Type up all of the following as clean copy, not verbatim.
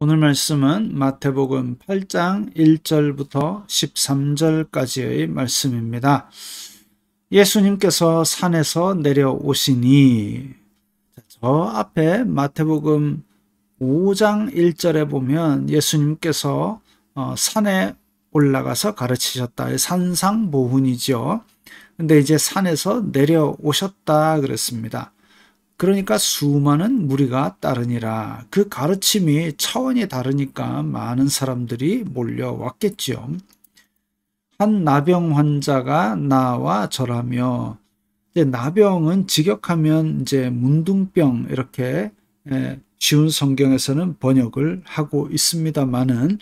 오늘 말씀은 마태복음 8장 1절부터 13절까지의 말씀입니다. 예수님께서 산에서 내려오시니, 저 앞에 마태복음 5장 1절에 보면 예수님께서 산에 올라가서 가르치셨다. 산상보훈이죠. 근데 이제 산에서 내려오셨다 그랬습니다. 그러니까 수많은 무리가 따르니라. 그 가르침이 차원이 다르니까 많은 사람들이 몰려왔겠죠. 한 나병 환자가 나와 절하며, 이제 나병은 직역하면 이제 문둥병 이렇게 쉬운 성경에서는 번역을 하고 있습니다만은,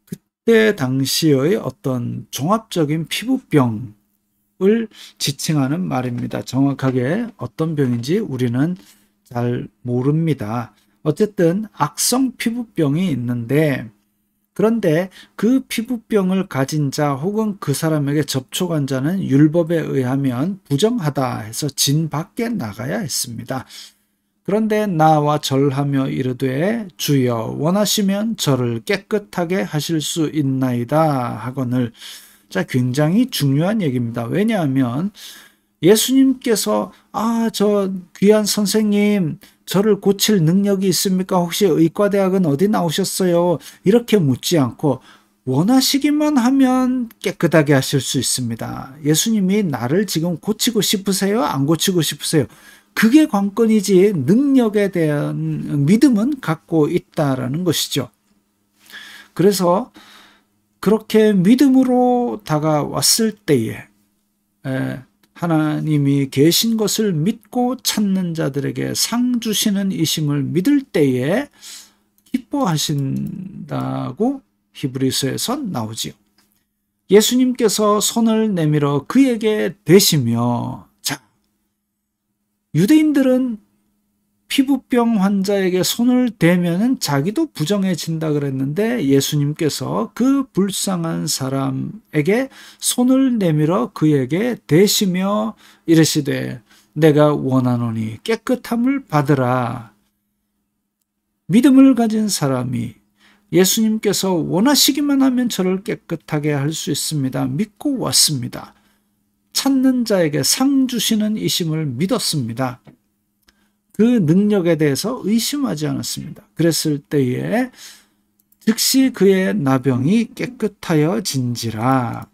그때 당시의 어떤 종합적인 피부병 을 지칭하는 말입니다. 정확하게 어떤 병인지 우리는 잘 모릅니다. 어쨌든 악성 피부병이 있는데, 그런데 그 피부병을 가진 자 혹은 그 사람에게 접촉한 자는 율법에 의하면 부정하다 해서 진 밖에 나가야 했습니다. 그런데 나와 절하며 이르되 주여 원하시면 저를 깨끗하게 하실 수 있나이다 하거늘. 자, 굉장히 중요한 얘기입니다. 왜냐하면 예수님께서 저 귀한 선생님, 저를 고칠 능력이 있습니까? 혹시 의과대학은 어디 나오셨어요? 이렇게 묻지 않고 원하시기만 하면 깨끗하게 하실 수 있습니다. 예수님이 나를 지금 고치고 싶으세요? 안 고치고 싶으세요? 그게 관건이지 능력에 대한 믿음은 갖고 있다라는 것이죠. 그래서 그렇게 믿음으로 다가왔을 때에 하나님이 계신 것을 믿고 찾는 자들에게 상 주시는 이심을 믿을 때에 기뻐하신다고 히브리서에서 나오지요. 예수님께서 손을 내밀어 그에게 대시며, 자, 유대인들은 피부병 환자에게 손을 대면은 자기도 부정해진다 그랬는데, 예수님께서 그 불쌍한 사람에게 손을 내밀어 그에게 대시며 이르시되 내가 원하노니 깨끗함을 받으라. 믿음을 가진 사람이 예수님께서 원하시기만 하면 저를 깨끗하게 할 수 있습니다. 믿고 왔습니다. 찾는 자에게 상 주시는 이심을 믿었습니다. 그 능력에 대해서 의심하지 않았습니다. 그랬을 때에 즉시 그의 나병이 깨끗하여진지라.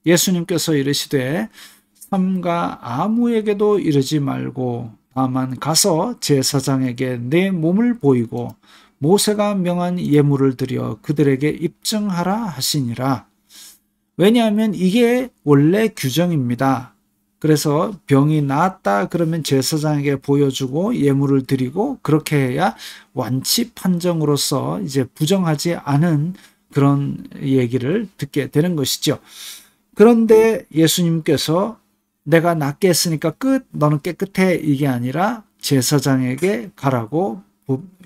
예수님께서 이르시되 삼가 아무에게도 이르지 말고 다만 가서 제사장에게 내 몸을 보이고 모세가 명한 예물을 드려 그들에게 입증하라 하시니라. 왜냐하면 이게 원래 규정입니다. 그래서 병이 나았다 그러면 제사장에게 보여주고 예물을 드리고, 그렇게 해야 완치 판정으로서 이제 부정하지 않은 그런 얘기를 듣게 되는 것이죠. 그런데 예수님께서 내가 낫게 했으니까 끝, 너는 깨끗해, 이게 아니라 제사장에게 가라고,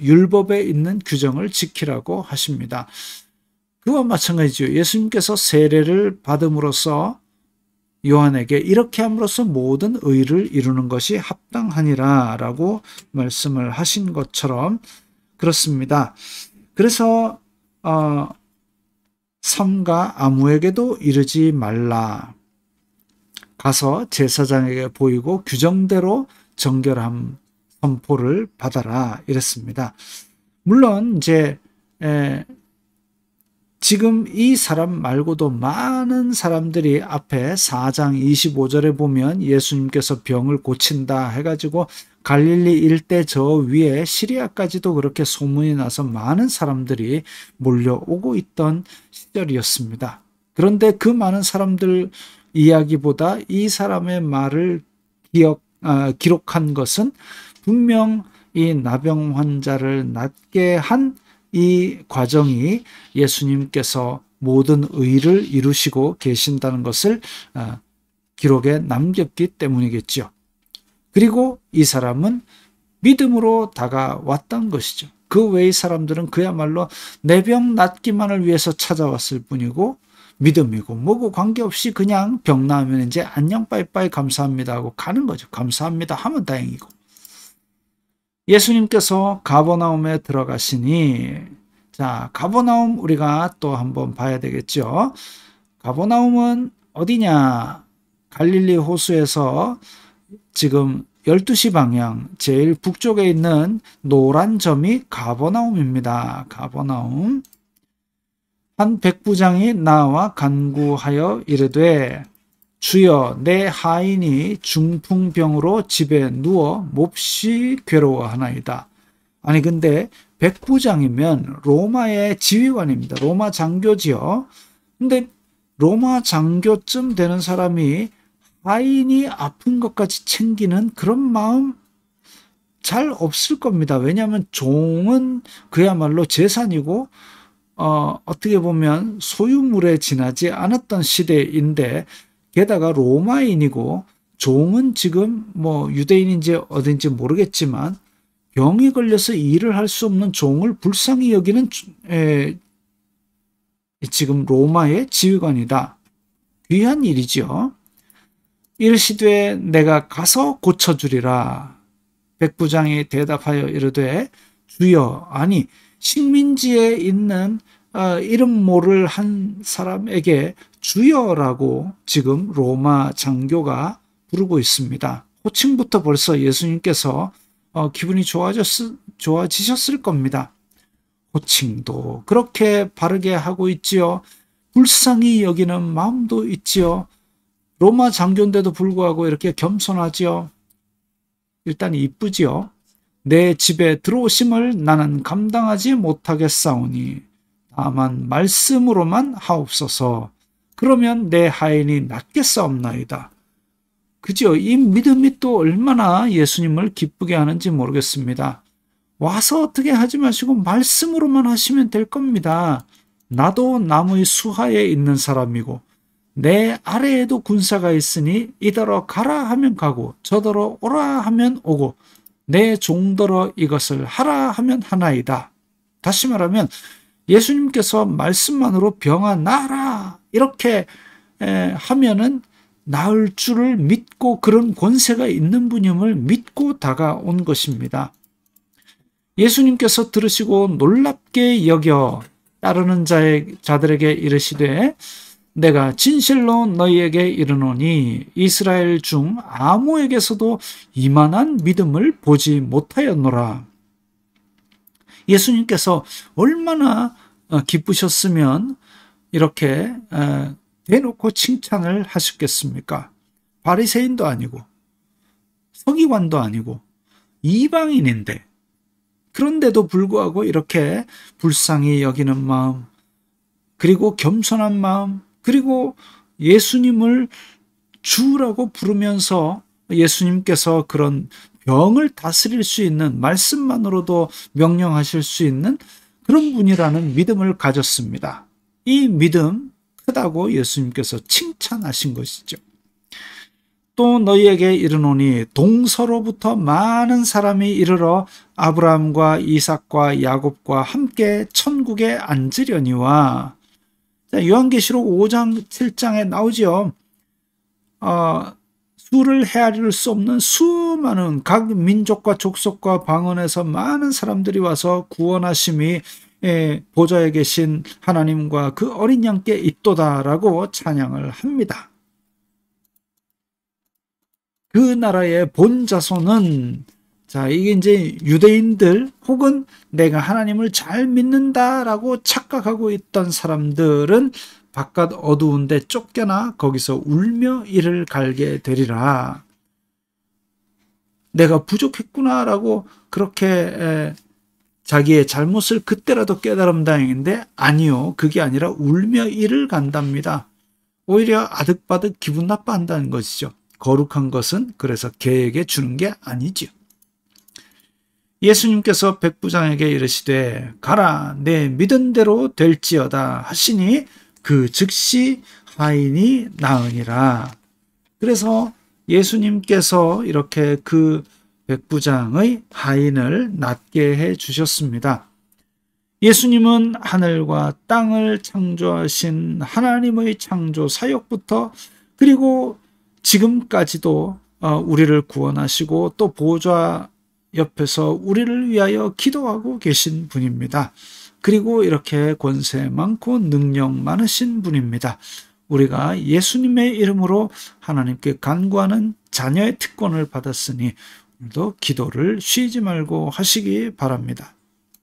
율법에 있는 규정을 지키라고 하십니다. 그와 마찬가지죠. 예수님께서 세례를 받음으로써 요한에게 이렇게 함으로써 모든 의를 이루는 것이 합당하니라 라고 말씀을 하신 것처럼 그렇습니다. 그래서 삼가 아무에게도 이르지 말라. 가서 제사장에게 보이고 규정대로 정결함 선포를 받아라 이랬습니다. 물론 이제 지금 이 사람 말고도 많은 사람들이 앞에 4장 25절에 보면 예수님께서 병을 고친다 해가지고 갈릴리 일대 저 위에 시리아까지도 그렇게 소문이 나서 많은 사람들이 몰려오고 있던 시절이었습니다. 그런데 그 많은 사람들 이야기보다 이 사람의 말을 기록한 것은 분명 이 나병 환자를 낫게 한 이 과정이 예수님께서 모든 의를 이루시고 계신다는 것을 기록에 남겼기 때문이겠죠. 그리고 이 사람은 믿음으로 다가왔던 것이죠. 그 외의 사람들은 그야말로 내 병 낫기만을 위해서 찾아왔을 뿐이고, 믿음이고 뭐고 관계없이 그냥 병 나으면 이제 안녕 빠이빠이 감사합니다 하고 가는 거죠. 감사합니다 하면 다행이고. 예수님께서 가버나움에 들어가시니, 자, 가버나움 우리가 또 한번 봐야 되겠죠. 가버나움은 어디냐? 갈릴리 호수에서 지금 12시 방향 제일 북쪽에 있는 노란 점이 가버나움입니다. 가버나움. 한 백부장이 나와 간구하여 이르되 주여 내 하인이 중풍병으로 집에 누워 몹시 괴로워하나이다. 아니 근데 백부장이면 로마의 지휘관입니다. 로마 장교지요. 근데 로마 장교쯤 되는 사람이 하인이 아픈 것까지 챙기는 그런 마음 잘 없을 겁니다. 왜냐하면 종은 그야말로 재산이고 어떻게 보면 소유물에 지나지 않았던 시대인데 게다가 로마인이고 종은 지금 뭐 유대인인지 어딘지 모르겠지만 병이 걸려서 일을 할 수 없는 종을 불쌍히 여기는 지금 로마의 지휘관이다. 귀한 일이죠. 이르시되 내가 가서 고쳐주리라. 백부장이 대답하여 이르되 주여 아니 식민지에 있는 이름 모를 한 사람에게 주여라고 지금 로마 장교가 부르고 있습니다. 호칭부터 벌써 예수님께서 기분이 좋아지셨을 겁니다. 호칭도 그렇게 바르게 하고 있지요. 불쌍히 여기는 마음도 있지요. 로마 장교인데도 불구하고 이렇게 겸손하지요. 일단 이쁘지요. 내 집에 들어오심을 나는 감당하지 못하겠사오니 다만 말씀으로만 하옵소서. 그러면 내 하인이 낫겠사옵나이다. 그죠? 이 믿음이 또 얼마나 예수님을 기쁘게 하는지 모르겠습니다. 와서 어떻게 하지 마시고 말씀으로만 하시면 될 겁니다. 나도 나무의 수하에 있는 사람이고 내 아래에도 군사가 있으니 이더러 가라 하면 가고 저더러 오라 하면 오고 내 종더러 이것을 하라 하면 하나이다. 다시 말하면 예수님께서 말씀만으로 병아 나아라 이렇게 하면은 나을 줄을 믿고 그런 권세가 있는 분임을 믿고 다가온 것입니다. 예수님께서 들으시고 놀랍게 여겨 따르는 자들에게 이르시되 내가 진실로 너희에게 이르노니 이스라엘 중 아무에게서도 이만한 믿음을 보지 못하였노라. 예수님께서 얼마나 기쁘셨으면 이렇게 대놓고 칭찬을 하셨겠습니까? 바리새인도 아니고 서기관도 아니고 이방인인데 그런데도 불구하고 이렇게 불쌍히 여기는 마음 그리고 겸손한 마음 그리고 예수님을 주라고 부르면서 예수님께서 그런 병을 다스릴 수 있는 말씀만으로도 명령하실 수 있는 그런 분이라는 믿음을 가졌습니다. 이 믿음 크다고 예수님께서 칭찬하신 것이죠. 또 너희에게 이르노니 동서로부터 많은 사람이 이르러 아브라함과 이삭과 야곱과 함께 천국에 앉으려니와 요한계시록 5장 7장에 나오죠. 수를 헤아릴 수 없는 수많은 각 민족과 족속과 방언에서 많은 사람들이 와서 구원하심이 보좌에 계신 하나님과 그 어린 양께 있도다라고 찬양을 합니다. 그 나라의 본 자손은 이게 이제 유대인들 혹은 내가 하나님을 잘 믿는다라고 착각하고 있던 사람들은 바깥 어두운데 쫓겨나 거기서 울며 이를 갈게 되리라. 내가 부족했구나라고 그렇게 자기의 잘못을 그때라도 깨달으면 다행인데 아니요. 그게 아니라 울며 이를 간답니다. 오히려 아득바득 기분 나빠한다는 것이죠. 거룩한 것은 그래서 개에게 주는 게 아니죠. 예수님께서 백부장에게 이르시되 가라 내 믿은 대로 될지어다 하시니 그 즉시 하인이 나으니라. 그래서 예수님께서 이렇게 그 백부장의 하인을 낫게 해 주셨습니다. 예수님은 하늘과 땅을 창조하신 하나님의 창조 사역부터 그리고 지금까지도 우리를 구원하시고 또 보좌 옆에서 우리를 위하여 기도하고 계신 분입니다. 그리고 이렇게 권세 많고 능력 많으신 분입니다. 우리가 예수님의 이름으로 하나님께 간구하는 자녀의 특권을 받았으니 오늘도 기도를 쉬지 말고 하시기 바랍니다.